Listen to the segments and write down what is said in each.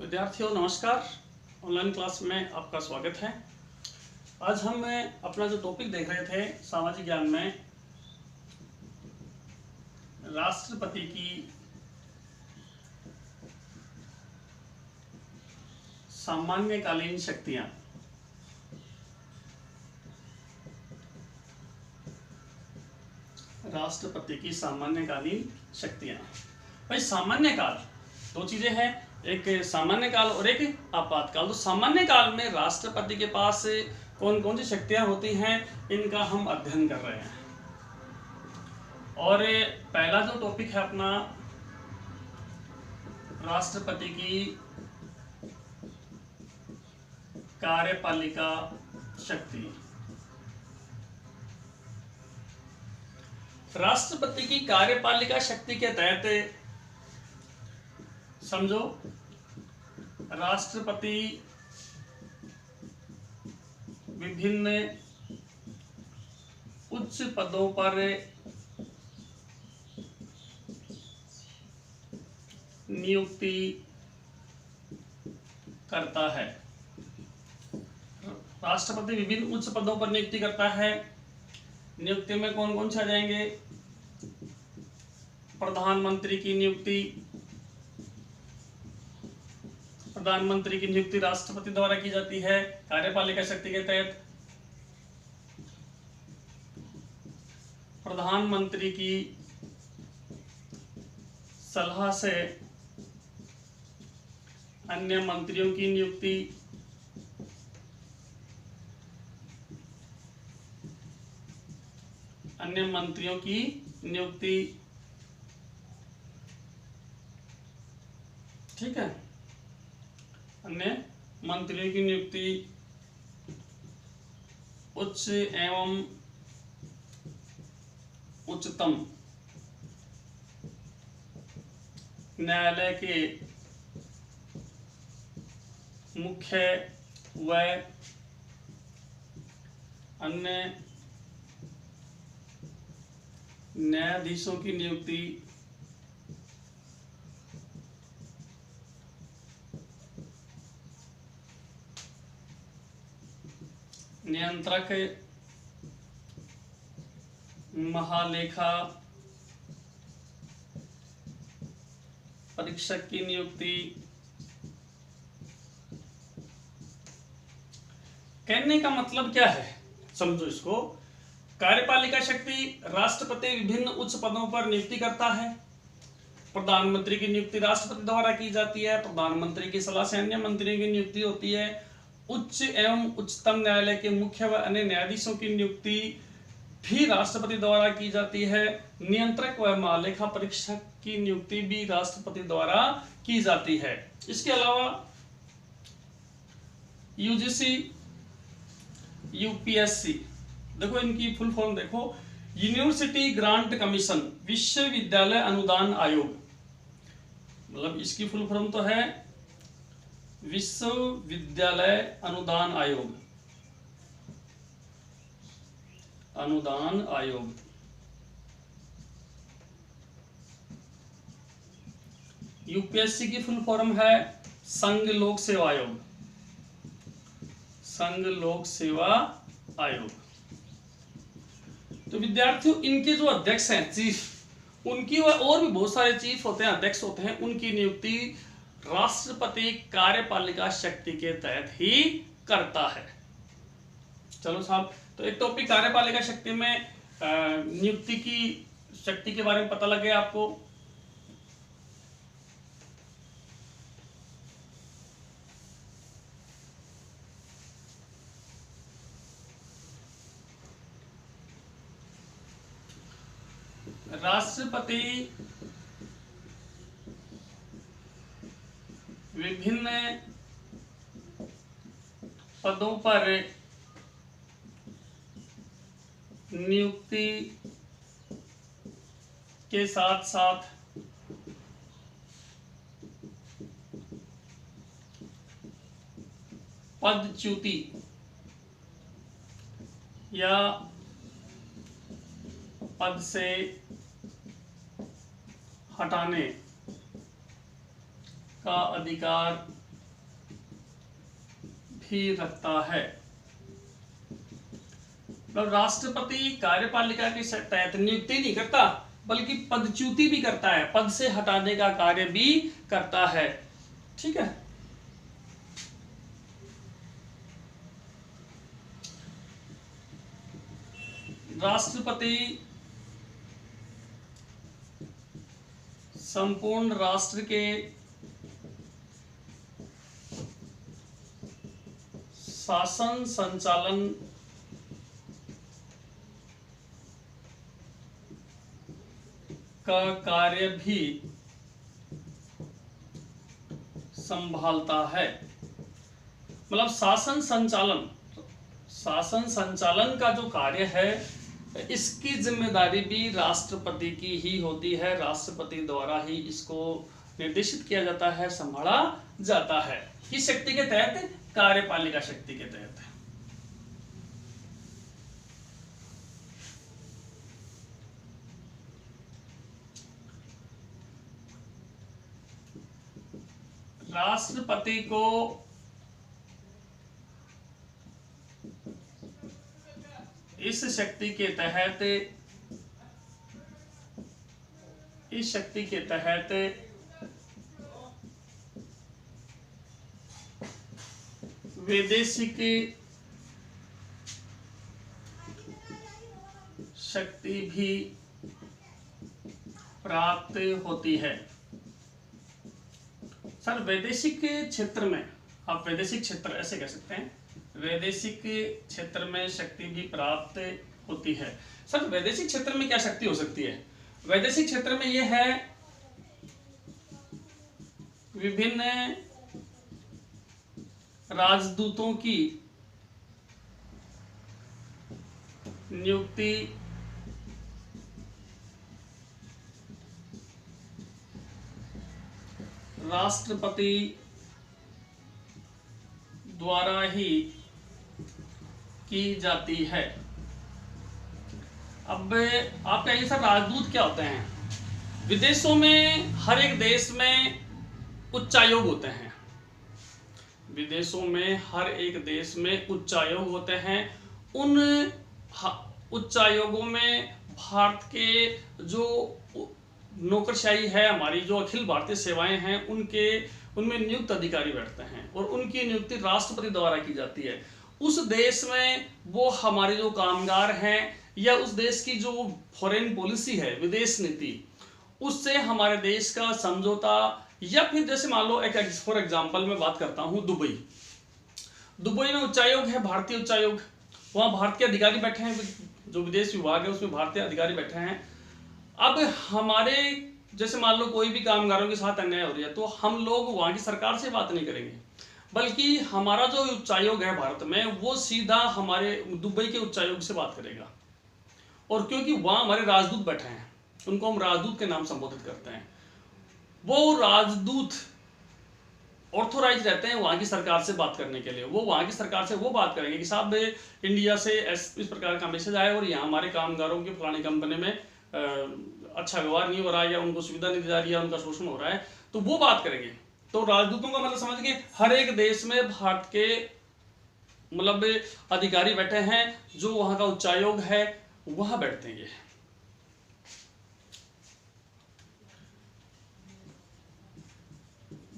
विद्यार्थियों नमस्कार। Online class में आपका स्वागत है। आज हम अपना जो टॉपिक देख रहे थे सामाजिक ज्ञान में राष्ट्रपति की सामान्यकालीन शक्तियां। राष्ट्रपति की सामान्यकालीन शक्तियां। भाई सामान्य काल दो चीजें हैं, एक सामान्य काल और एक आपातकाल। तो सामान्य काल में राष्ट्रपति के पास कौन कौन सी शक्तियां होती हैं, इनका हम अध्ययन कर रहे हैं। और पहला जो टॉपिक है अपना राष्ट्रपति की कार्यपालिका शक्ति। राष्ट्रपति की कार्यपालिका शक्ति के तहत समझो, राष्ट्रपति विभिन्न उच्च पदों पर नियुक्ति करता है। राष्ट्रपति विभिन्न उच्च पदों पर नियुक्ति करता है। नियुक्ति में कौन कौन से आ जाएंगे? प्रधानमंत्री की नियुक्ति। प्रधानमंत्री की नियुक्ति राष्ट्रपति द्वारा की जाती है कार्यपालिका शक्ति के तहत। प्रधानमंत्री की सलाह से अन्य मंत्रियों की नियुक्ति। अन्य मंत्रियों की नियुक्ति, ठीक है। अन्य मंत्रियों की नियुक्ति उच्च एवं उच्चतम न्यायालय के मुख्य व अन्य न्यायाधीशों की नियुक्ति। नियंत्रक, महालेखा परीक्षक की नियुक्ति। कहने का मतलब क्या है, समझो इसको। कार्यपालिका शक्ति, राष्ट्रपति विभिन्न उच्च पदों पर नियुक्ति करता है। प्रधानमंत्री की नियुक्ति राष्ट्रपति द्वारा की जाती है। प्रधानमंत्री की सलाह से अन्य मंत्रियों की नियुक्ति होती है। उच्च एवं उच्चतम न्यायालय के मुख्य व अन्य न्यायाधीशों की नियुक्ति भी राष्ट्रपति द्वारा की जाती है। नियंत्रक व महालेखा परीक्षक की नियुक्ति भी राष्ट्रपति द्वारा की जाती है। इसके अलावा यूजीसी, यूपीएससी, देखो इनकी फुल फॉर्म देखो, यूनिवर्सिटी ग्रांट कमीशन, विश्वविद्यालय अनुदान आयोग। मतलब इसकी फुल फॉर्म तो है विश्वविद्यालय अनुदान आयोग। अनुदान आयोग। यूपीएससी की फुल फॉर्म है संघ लोक सेवा आयोग। संघ लोक सेवा आयोग। तो विद्यार्थियों, इनके जो अध्यक्ष हैं चीफ, उनकी और भी बहुत सारे चीफ होते हैं, अध्यक्ष होते हैं, उनकी नियुक्ति राष्ट्रपति कार्यपालिका शक्ति के तहत ही करता है। चलो साहब, तो एक टॉपिक कार्यपालिका शक्ति में नियुक्ति की शक्ति के बारे में पता लग गया आपको। राष्ट्रपति विभिन्न पदों पर नियुक्ति के साथ साथ पदच्युति या पद से हटाने का अधिकार भी रखता है। राष्ट्रपति कार्यपालिका के तहत नियुक्ति नहीं करता बल्कि पदच्युति भी करता है, पद से हटाने का कार्य भी करता है। ठीक है। राष्ट्रपति संपूर्ण राष्ट्र के शासन संचालन का कार्य भी संभालता है। मतलब शासन संचालन का जो कार्य है इसकी जिम्मेदारी भी राष्ट्रपति की ही होती है। राष्ट्रपति द्वारा ही इसको निर्देशित किया जाता है, संभाला जाता है। किस शक्ति के तहत? कार्यपालिका शक्ति के तहत। राष्ट्रपति को इस शक्ति के तहत वैदेशिक शक्ति भी प्राप्त होती है। सर वैदेशिक क्षेत्र में, आप वैदेशिक क्षेत्र ऐसे कह सकते हैं, वैदेशिक क्षेत्र में शक्ति भी प्राप्त होती है। सर वैदेशिक क्षेत्र में क्या शक्ति हो सकती है? वैदेशिक क्षेत्र में यह है विभिन्न राजदूतों की नियुक्ति राष्ट्रपति द्वारा ही की जाती है। अब आप कहेंगे सर राजदूत क्या होते हैं? विदेशों में हर एक देश में उच्चायोग होते हैं। विदेशों में हर एक देश में उच्चायोग होते हैं। उन उच्चायोगों में भारत के जो नौकरशाही है, हमारी जो अखिल भारतीय सेवाएं हैं, उनमें नियुक्त अधिकारी बैठते हैं और उनकी नियुक्ति राष्ट्रपति द्वारा की जाती है। उस देश में वो हमारे जो कामगार हैं या उस देश की जो फॉरेन पॉलिसी है, विदेश नीति, उससे हमारे देश का समझौता, या फिर जैसे मान लो एक फॉर एग्जांपल मैं बात करता हूं दुबई में उच्चायोग है, भारतीय उच्चायोग। वहां भारत के अधिकारी बैठे हैं, जो विदेश विभाग है उसमें भारतीय अधिकारी बैठे हैं। अब हमारे जैसे मान लो कोई भी कामगारों के साथ अन्याय हो रही है तो हम लोग वहां की सरकार से बात नहीं करेंगे, बल्कि हमारा जो उच्चायोग है भारत में वो सीधा हमारे दुबई के उच्चायोग से बात करेगा। और क्योंकि वहां हमारे राजदूत बैठे हैं, उनको हम राजदूत के नाम संबोधित करते हैं, वो राजदूत ऑथोराइज रहते हैं वहां की सरकार से बात करने के लिए। वो वहां की सरकार से वो बात करेंगे कि साहब इंडिया से इस प्रकार का मैसेज आया और यहाँ हमारे कामगारों की फलानी कंपनी में अच्छा व्यवहार नहीं हो रहा है या उनको सुविधा नहीं दी जा रही है, उनका शोषण हो रहा है, तो वो बात करेंगे। तो राजदूतों का मतलब समझ गए, हर एक देश में भारत के मतलब अधिकारी बैठे हैं, जो वहां का उच्चायोग है वहां बैठते हैं।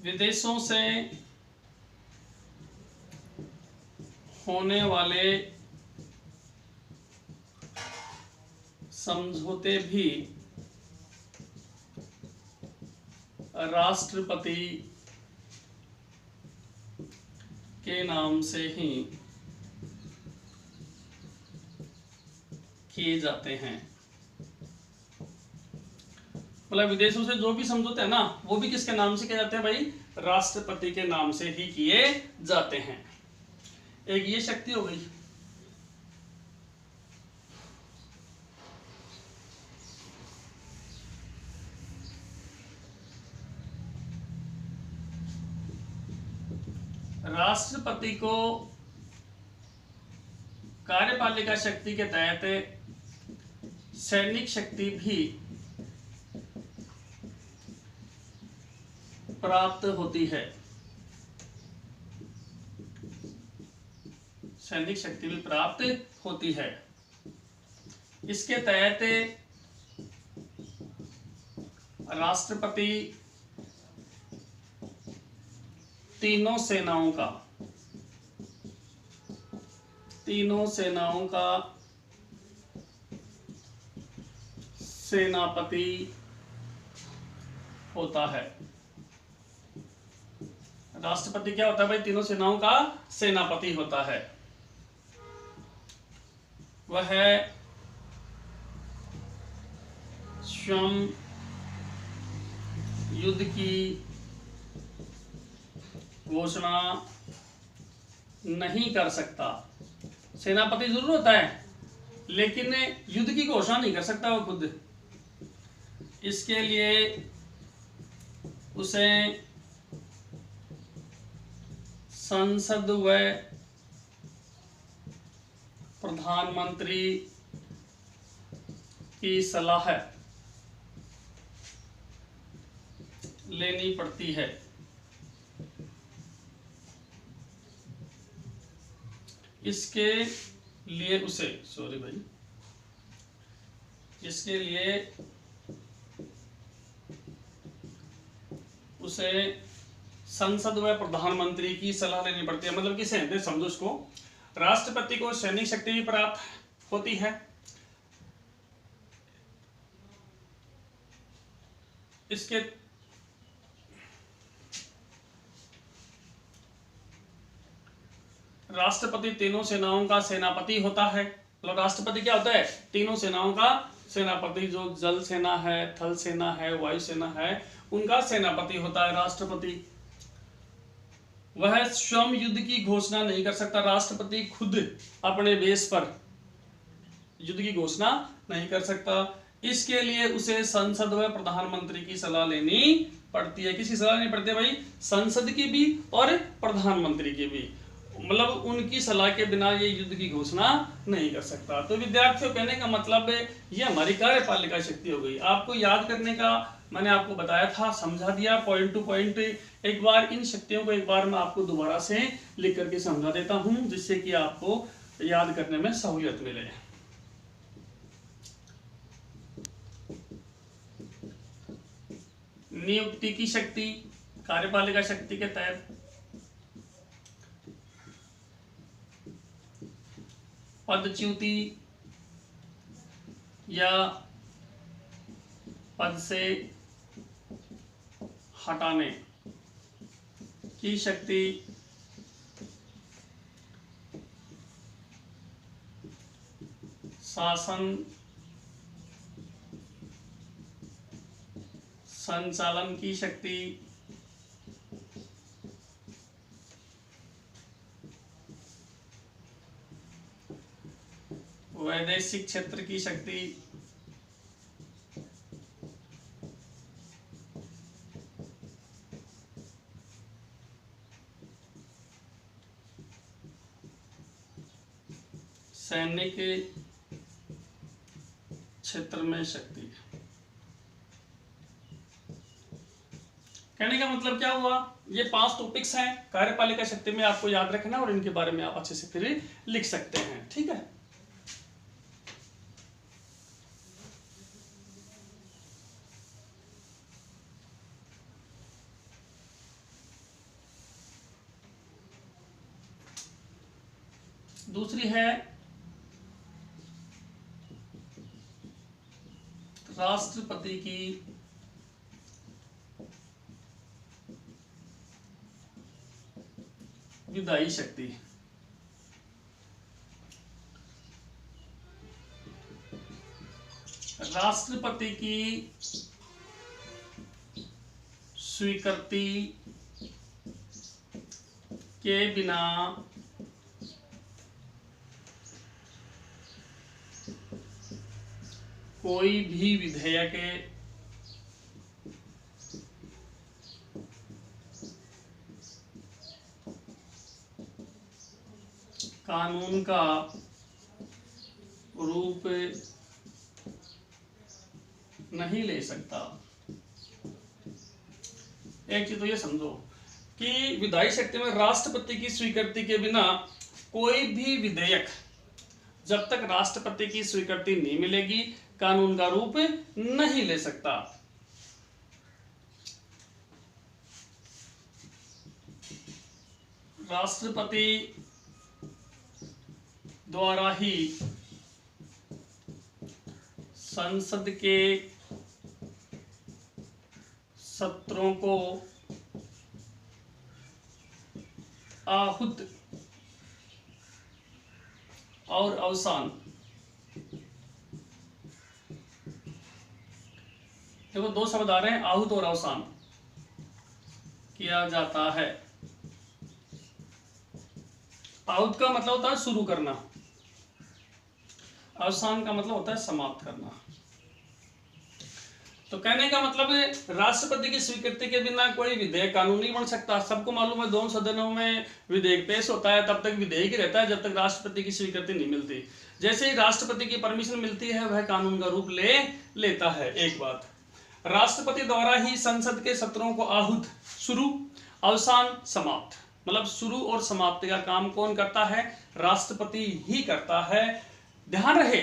विदेशों से होने वाले समझौते भी राष्ट्रपति के नाम से ही किए जाते हैं। मतलब विदेशों से जो भी समझौते हैं ना, वो भी किसके नाम से किए जाते हैं भाई? राष्ट्रपति के नाम से ही किए जाते हैं। एक ये शक्ति हो गई। राष्ट्रपति को कार्यपालिका शक्ति के तहत सैनिक शक्ति भी प्राप्त होती है। सैनिक शक्ति भी प्राप्त होती है। इसके तहत राष्ट्रपति तीनों सेनाओं का सेनापति होता है। राष्ट्रपति क्या होता है भाई? तीनों सेनाओं का सेनापति होता है। वह स्वयं युद्ध की घोषणा नहीं कर सकता। सेनापति जरूर होता है लेकिन युद्ध की घोषणा नहीं कर सकता वो खुद। इसके लिए उसे संसद व प्रधानमंत्री की सलाह लेनी पड़ती है। इसके लिए उसे संसद व प्रधानमंत्री की सलाह लेनी पड़ती है। मतलब कि समझो इसको, राष्ट्रपति को सैनिक शक्ति भी प्राप्त होती है। इसके राष्ट्रपति तीनों सेनाओं का सेनापति होता है। मतलब राष्ट्रपति क्या होता है? तीनों सेनाओं का सेनापति। जो जल सेना है, थल सेना है, वायु सेना है, उनका सेनापति होता है राष्ट्रपति। वह स्वयं युद्ध की घोषणा नहीं कर सकता। राष्ट्रपति खुद अपने बेस पर युद्ध की घोषणा नहीं कर सकता। इसके लिए उसे संसद व प्रधानमंत्री की सलाह लेनी पड़ती है। किसकी सलाह लेनी पड़ती है भाई? संसद की भी और प्रधानमंत्री की भी। मतलब उनकी सलाह के बिना ये युद्ध की घोषणा नहीं कर सकता। तो विद्यार्थियों, कहने का मतलब ये हमारी कार्यपालिका शक्ति हो गई। आपको याद करने का मैंने आपको बताया था, समझा दिया पॉइंट टू पॉइंट। एक बार इन शक्तियों को एक बार मैं आपको दोबारा से लिख करके समझा देता हूं, जिससे कि आपको याद करने में सहूलियत मिले। नियुक्ति की शक्ति कार्यपालिका शक्ति के तहत पदच्युति या पद से हटाने की शक्ति शासन संचालन की शक्ति वैदेशिक क्षेत्र की शक्ति सैनिक क्षेत्र में शक्ति। कहने का मतलब क्या हुआ? ये 5 टॉपिक्स हैं कार्यपालिका शक्ति में, आपको याद रखना और इनके बारे में आप अच्छे से फिर लिख सकते हैं। ठीक है। दूसरी है राष्ट्रपति की विधायी शक्ति। राष्ट्रपति की स्वीकृति के बिना कोई भी विधेयक कानून का रूप नहीं ले सकता। एक चीज तो ये समझो कि विधायी शक्ति में राष्ट्रपति की स्वीकृति के बिना कोई भी विधेयक जब तक राष्ट्रपति की स्वीकृति नहीं मिलेगी कानून का रूप नहीं ले सकता। राष्ट्रपति द्वारा ही संसद के सत्रों को आहूत और अवसान, देखो दो शब्द आ रहे हैं, आहूत और अवसान किया जाता है। आहूत का मतलब होता है शुरू करना, अवसान का मतलब होता है समाप्त करना। तो कहने का मतलब है राष्ट्रपति की स्वीकृति के बिना कोई विधेयक कानून नहीं बन सकता। सबको मालूम है दोनों सदनों में विधेयक पेश होता है तब तक विधेयक ही रहता है जब तक राष्ट्रपति की स्वीकृति नहीं मिलती। जैसे ही राष्ट्रपति की परमिशन मिलती है वह कानून का रूप ले लेता है। एक बात, राष्ट्रपति द्वारा ही संसद के सत्रों को आहूत, शुरू, अवसान, समाप्त, मतलब शुरू और समाप्ति का काम कौन करता है? राष्ट्रपति ही करता है। ध्यान रहे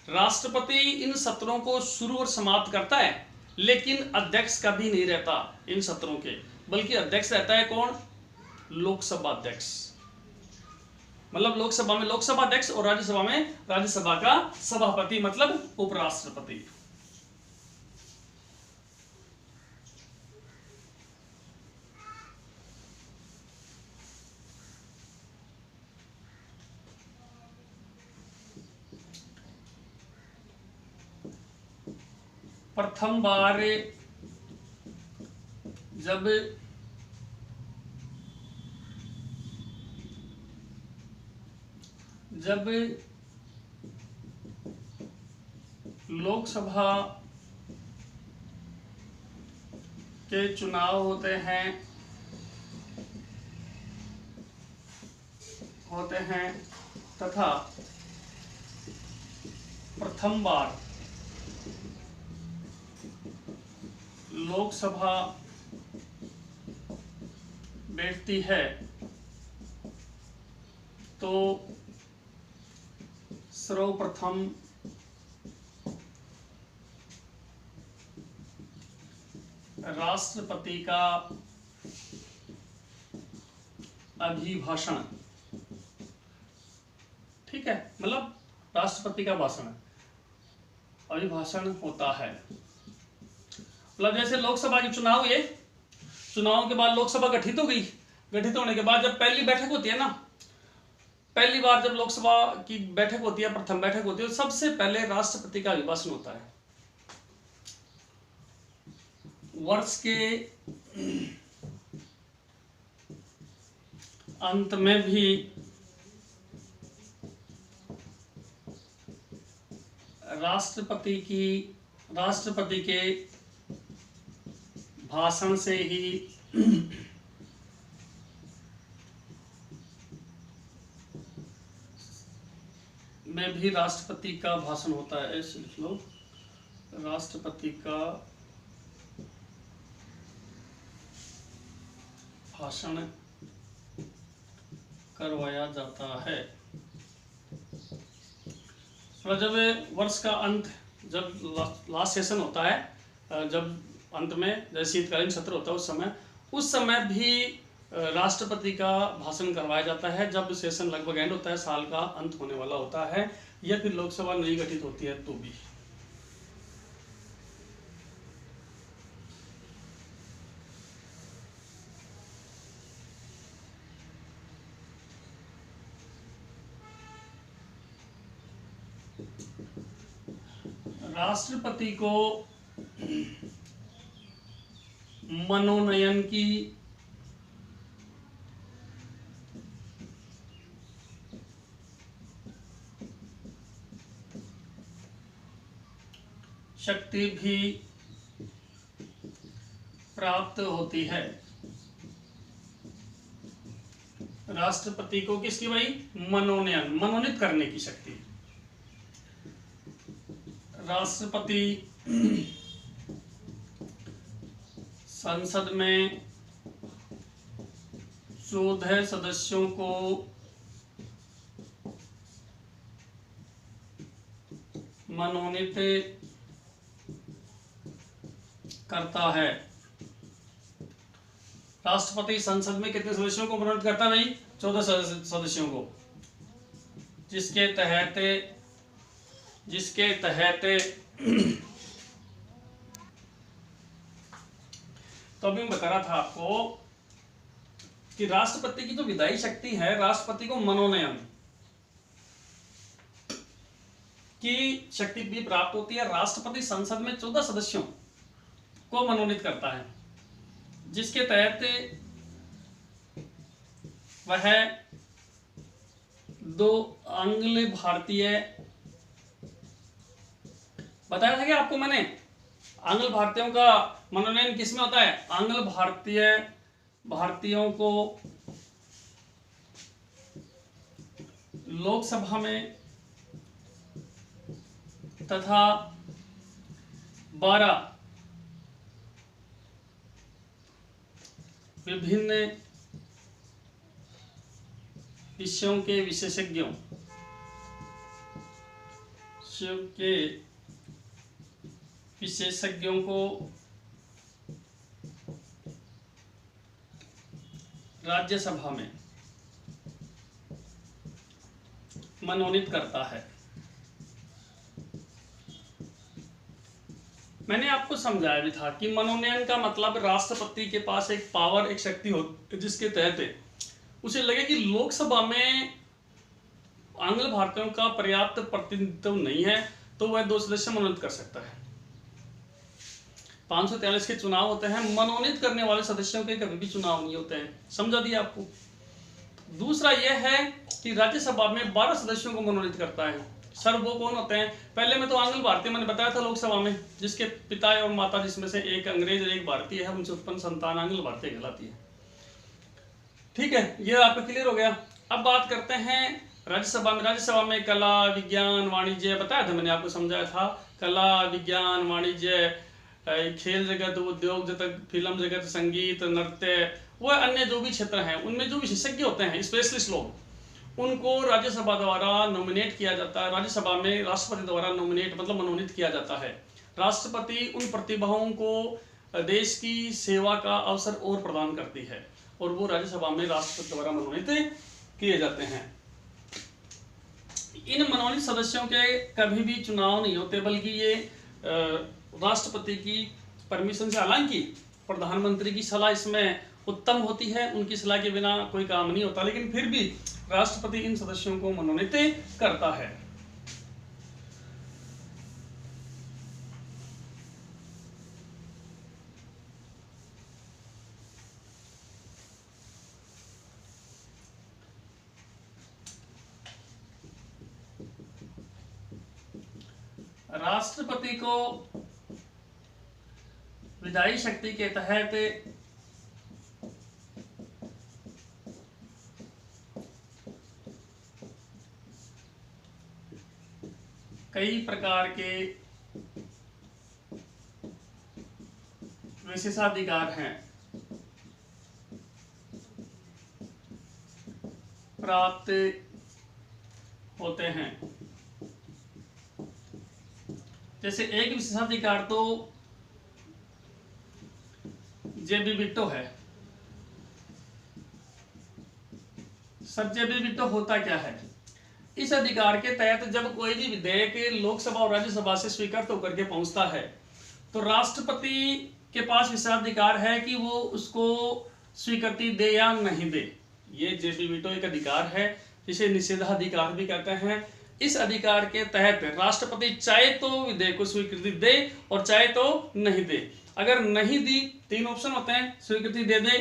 राष्ट्रपति इन सत्रों को शुरू और समाप्त करता है, लेकिन अध्यक्ष कभी नहीं रहता इन सत्रों के, बल्कि अध्यक्ष रहता है कौन? लोकसभा अध्यक्ष। मतलब लोकसभा में लोकसभा अध्यक्ष और राज्यसभा में राज्यसभा का सभापति, मतलब उपराष्ट्रपति। प्रथम बार जब लोकसभा के चुनाव होते हैं तथा प्रथम बार लोकसभा बैठती है तो सर्वप्रथम राष्ट्रपति का अभिभाषण, ठीक है, मतलब राष्ट्रपति का भाषण, अभिभाषण होता है। मतलब जैसे लोकसभा के चुनाव हुए, चुनाव के बाद लोकसभा गठित हो गई, गठित होने के बाद जब पहली बैठक होती है ना, पहली बार जब लोकसभा की बैठक होती है, प्रथम बैठक होती है, तो सबसे पहले राष्ट्रपति का अभिभाषण होता है। वर्ष के अंत में भी राष्ट्रपति के भाषण से ही में भी राष्ट्रपति का भाषण होता है। ऐसे लिख लो, राष्ट्रपति का भाषण करवाया जाता है। जब वर्ष का अंत, जब लास्ट सेशन होता है, जब अंत में जैसे शीतकालीन सत्र होता है उस समय भी राष्ट्रपति का भाषण करवाया जाता है। जब सेशन लगभग एंड होता है, साल का अंत होने वाला होता है, या फिर लोकसभा नहीं गठित होती है तो भी। राष्ट्रपति को मनोनयन की शक्ति भी प्राप्त होती है। राष्ट्रपति को किसकी भाई? मनोनीत करने की शक्ति। राष्ट्रपति संसद में 14 सदस्यों को मनोनीत करता है। राष्ट्रपति संसद में कितने सदस्यों को मनोनीत करता है भाई? 14 सदस्यों को, जिसके तहत तो अभी मैं बता रहा था आपको कि राष्ट्रपति की जो विधायी शक्ति है, राष्ट्रपति को मनोनयन की शक्ति भी प्राप्त होती है। राष्ट्रपति संसद में 14 सदस्यों को मनोनीत करता है, जिसके तहत वह 2 आंग्ल भारतीय, बताया था कि आपको मैंने आंग्ल भारतीयों का मनोनयन किसमें होता है? आंग्ल भारतीयों को लोकसभा में तथा 12 विभिन्न विषयों के विशेषज्ञों को राज्यसभा में मनोनीत करता है। मैंने आपको समझाया भी था कि मनोनयन का मतलब राष्ट्रपति के पास एक पावर, एक शक्ति हो जिसके तहत उसे लगे कि लोकसभा में आंग्ल भारतीयों का पर्याप्त प्रतिनिधित्व नहीं है, तो वह 2 सदस्य मनोनीत कर सकता है। 543 के चुनाव होते हैं, मनोनीत करने वाले सदस्यों के कभी भी चुनाव नहीं होते हैं। समझा दिया आपको। दूसरा यह है कि राज्यसभा में 12 सदस्यों को मनोनीत करता है। सर वो कौन होते हैं? पहले में तो आंग्ल भारतीय मैंने बताया था लोकसभा में, जिसके पिता और माता जिसमें से एक अंग्रेज और एक भारतीय है, उनसे उत्पन्न संतान आंग्ल भारतीय कहलाती है। ठीक है, ये आपको क्लियर हो गया। अब बात करते हैं राज्यसभा में। राज्यसभा में कला, विज्ञान, वाणिज्य, बताया था मैंने आपको, समझाया था। कला, विज्ञान, वाणिज्य, खेल जगत, उद्योग जगत, फिल्म जगत, संगीत, नृत्य, वह अन्य जो भी क्षेत्र हैं उनमें जो विशेषज्ञ होते हैं, स्पेशलिस्ट लोग, उनको राज्यसभा द्वारा नॉमिनेट किया जाता है। राज्यसभा में राष्ट्रपति द्वारा नॉमिनेट मतलब मनोनीत किया जाता है। राष्ट्रपति उन प्रतिभाओं को देश की सेवा का अवसर और प्रदान करती है, और वो राज्यसभा में राष्ट्रपति द्वारा मनोनीत किए जाते हैं। इन मनोनीत सदस्यों के कभी भी चुनाव नहीं होते, बल्कि ये राष्ट्रपति की परमिशन से, हालांकि प्रधानमंत्री की सलाह इसमें उत्तम होती है, उनकी सलाह के बिना कोई काम नहीं होता, लेकिन फिर भी राष्ट्रपति इन सदस्यों को मनोनीत करता है। राष्ट्रपति को विधायी शक्ति के तहत कई प्रकार के विशेषाधिकार हैं प्राप्त होते हैं। जैसे एक विशेषाधिकार तो जेबी विटो है। सब जेबी विटो होता क्या है? इस अधिकार के तहत जब कोई भी विधेयक लोकसभा और राज्यसभा से स्वीकृत होकर के पहुंचता है, तो राष्ट्रपति के पास विशेषाधिकार है कि वो उसको स्वीकृति दे या नहीं दे। ये जेबी विटो एक अधिकार है, जिसे निषेधाधिकार भी कहते हैं। इस अधिकार के तहत राष्ट्रपति चाहे तो विधेयक को स्वीकृति दे और चाहे तो नहीं दे। अगर नहीं दी, 3 ऑप्शन होते हैं, स्वीकृति दे दे,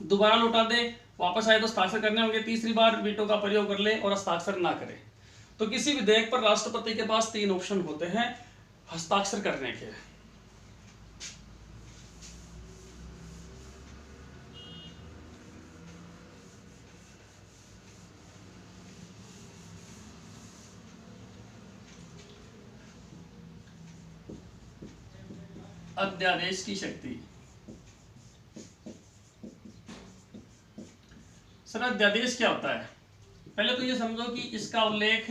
दोबारा लौटा दे, वापस आए तो हस्ताक्षर करने होंगे, तीसरी बार वीटो का प्रयोग कर ले और हस्ताक्षर ना करे। तो किसी विधेयक पर राष्ट्रपति के पास 3 ऑप्शन होते हैं हस्ताक्षर करने के। अध्यादेश की शक्ति। सर अध्यादेश क्या होता है? पहले तो ये समझो कि इसका उल्लेख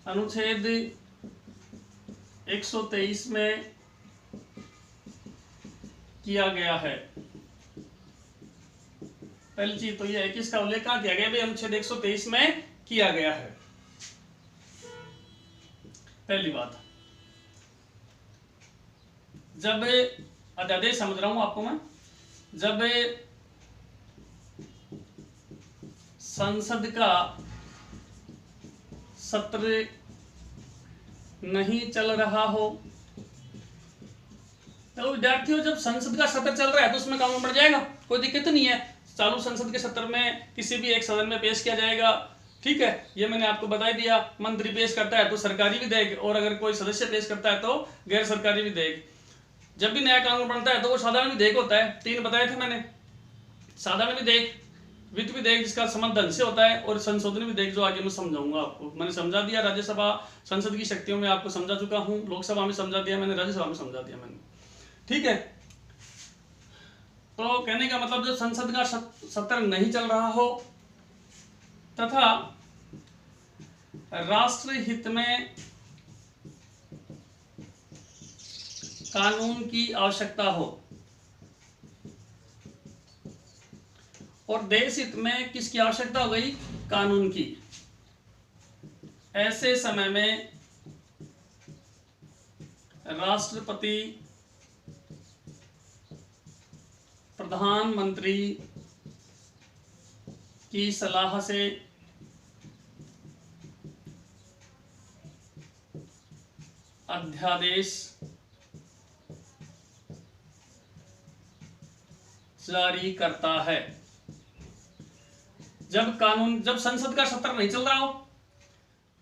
अनुच्छेद 123 में किया गया है। पहली चीज तो यह है कि इसका उल्लेख कहां किया गया भाई, अनुच्छेद 123 में किया गया है। पहली बात, जब अध्यादेश समझ रहा हूं आपको मैं, जब संसद का सत्र नहीं चल रहा हो, तो विद्यार्थियों जब संसद का सत्र चल रहा है तो उसमें कानून बढ़ जाएगा, कोई दिक्कत नहीं है। चालू संसद के सत्र में किसी भी एक सदन में पेश किया जाएगा, ठीक है, ये मैंने आपको बता दिया। मंत्री पेश करता है तो सरकारी विधेयक, और अगर कोई सदस्य पेश करता है तो गैर सरकारी विधेयक। जब भी नया कानून बनता है तो वो साधारण विधेयक होता है, 3 बताए थे मैंने। साधारण विधेयक, वित्त विधेयक जिसका संबंध धन से होता है, और संशोधन विधेयक जो आगे मैं समझाऊंगा आपको। मैंने समझा दिया राज्यसभा संसद की शक्तियों में, आपको समझा चुका हूं, लोकसभा में समझा दिया मैंने, राज्यसभा में समझा दिया मैंने, ठीक है। तो कहने का मतलब जब संसद का सत्र नहीं चल रहा हो तथा राष्ट्र हित में कानून की आवश्यकता हो, और देश हित में किसकी आवश्यकता हो गई, कानून की, ऐसे समय में राष्ट्रपति प्रधानमंत्री की सलाह से अध्यादेश जारी करता है। जब संसद का सत्र नहीं चल रहा हो,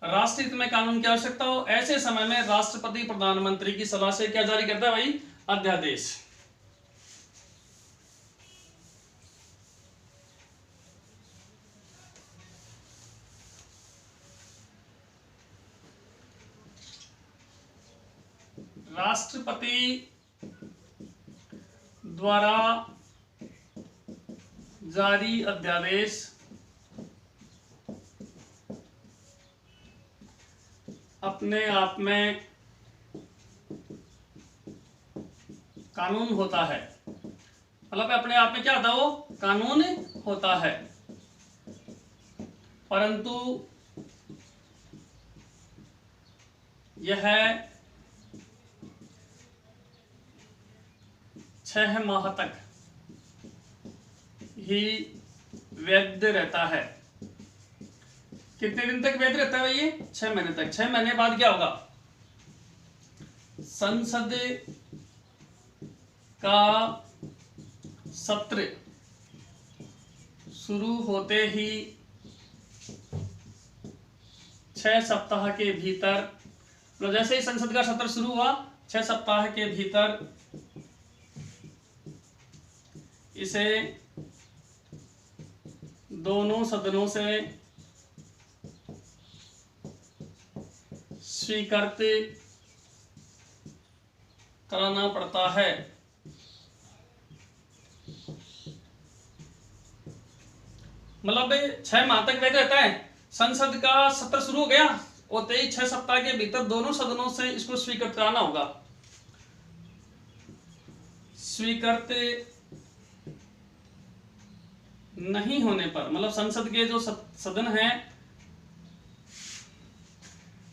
राष्ट्र हित में कानून की आवश्यकता हो, ऐसे समय में राष्ट्रपति प्रधानमंत्री की सलाह से क्या जारी करता है भाई, अध्यादेश। राष्ट्रपति द्वारा जारी अध्यादेश अपने आप में कानून होता है। मतलब अपने आप में क्या होता है, वो कानून होता है, परंतु यह 6 माह तक ही वैध रहता है। कितने दिन तक वैध रहता है ये, 6 महीने तक। 6 महीने बाद क्या होगा, संसद का सत्र शुरू होते ही 6 सप्ताह के भीतर, मतलब जैसे ही संसद का सत्र शुरू हुआ 6 सप्ताह के भीतर इसे दोनों सदनों से स्वीकृत कराना पड़ता है। मतलब 6 माह तक वैध रहता है। संसद का सत्र शुरू हो गया और 6 सप्ताह के भीतर दोनों सदनों से इसको स्वीकृत कराना होगा। स्वीकृत नहीं होने पर, मतलब संसद के जो सदन हैं,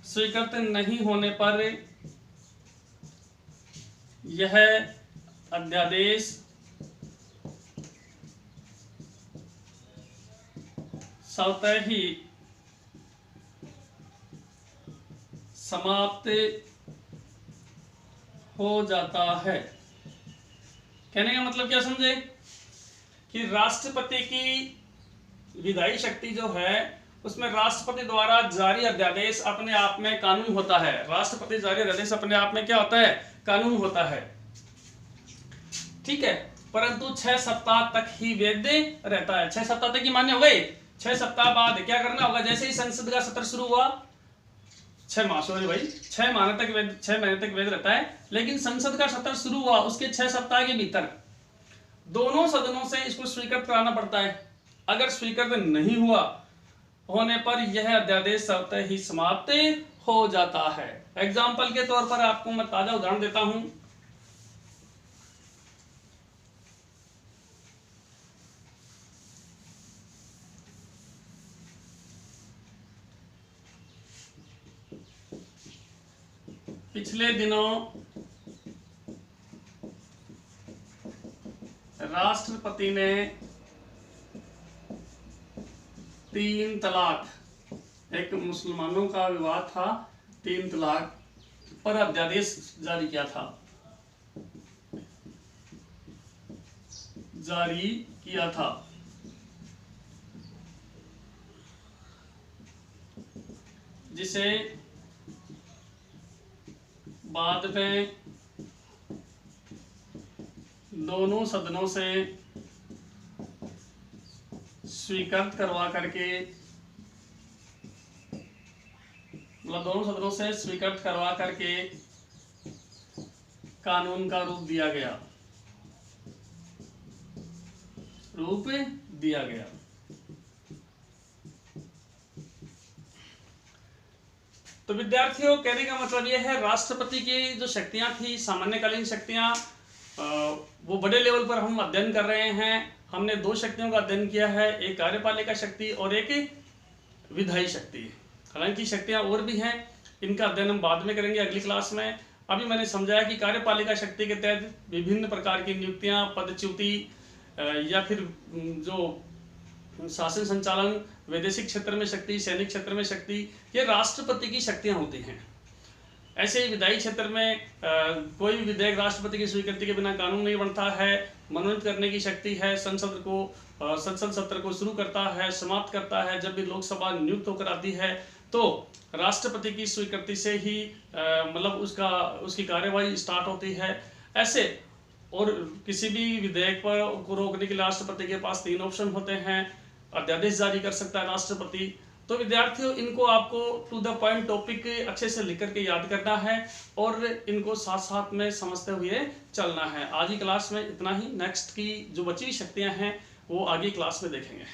स्वीकृत नहीं होने पर यह अध्यादेश स्वतः ही समाप्त हो जाता है। कहने का मतलब क्या समझे कि राष्ट्रपति की विधायी शक्ति जो है उसमें राष्ट्रपति द्वारा जारी अध्यादेश अपने आप में कानून होता है। राष्ट्रपति जारी अध्यादेश अपने आप में क्या होता है, कानून होता है, ठीक है। परंतु 6 सप्ताह तक ही वैध रहता है। 6 सप्ताह तक ही मान्य हो गए। 6 सप्ताह बाद क्या करना होगा, जैसे ही संसद का सत्र शुरू हुआ 6 माह, सॉरी भाई 6 महीने तक वैध, 6 महीने तक वैध रहता है। लेकिन संसद का सत्र शुरू हुआ उसके 6 सप्ताह के भीतर दोनों सदनों से इसको स्वीकृत कराना पड़ता है। अगर स्वीकृत नहीं हुआ होने पर यह अध्यादेश स्वतः ही समाप्त हो जाता है। एग्जाम्पल के तौर पर आपको मैं ताजा उदाहरण देता हूं। पिछले दिनों राष्ट्रपति ने 3 तलाक, एक मुसलमानों का विवाद था, 3 तलाक पर अध्यादेश जारी किया था। जिसे बाद में दोनों सदनों से स्वीकृत करवा करके, मतलब दोनों सदनों से स्वीकृत करवा करके कानून का रूप दिया गया। तो विद्यार्थियों, कहने का मतलब यह है, राष्ट्रपति की जो शक्तियां थी, सामान्यकालीन शक्तियां, वो बड़े लेवल पर हम अध्ययन कर रहे हैं। हमने 2 शक्तियों का अध्ययन किया है, एक कार्यपालिका शक्ति और एक विधायी शक्ति। हालांकि शक्तियां और भी हैं, इनका अध्ययन हम बाद में करेंगे अगली क्लास में। अभी मैंने समझाया कि कार्यपालिका शक्ति के तहत विभिन्न प्रकार की नियुक्तियां, पदच्युति या फिर जो शासन संचालन, वैदेशिक क्षेत्र में शक्ति, सैनिक क्षेत्र में शक्ति, ये राष्ट्रपति की शक्तियां होती हैं। ऐसे ही विधायी क्षेत्र में कोई भी विधेयक राष्ट्रपति की स्वीकृति के बिना कानून नहीं बनता है। मनोनीत करने की शक्ति है, संसद सत्र को शुरू करता है, समाप्त करता है। जब भी लोकसभा नियुक्त होकर आती है तो राष्ट्रपति की स्वीकृति से ही मतलब उसकी कार्यवाही स्टार्ट होती है। ऐसे और किसी भी विधेयक को रोकने के लिए राष्ट्रपति के पास 3 ऑप्शन होते हैं। अध्यादेश जारी कर सकता है राष्ट्रपति। तो विद्यार्थियों, इनको आपको टू द पॉइंट टॉपिक अच्छे से लिख करके याद करना है और इनको साथ साथ में समझते हुए चलना है। आज की क्लास में इतना ही। नेक्स्ट की जो बची हुई शक्तियां हैं वो आगे क्लास में देखेंगे।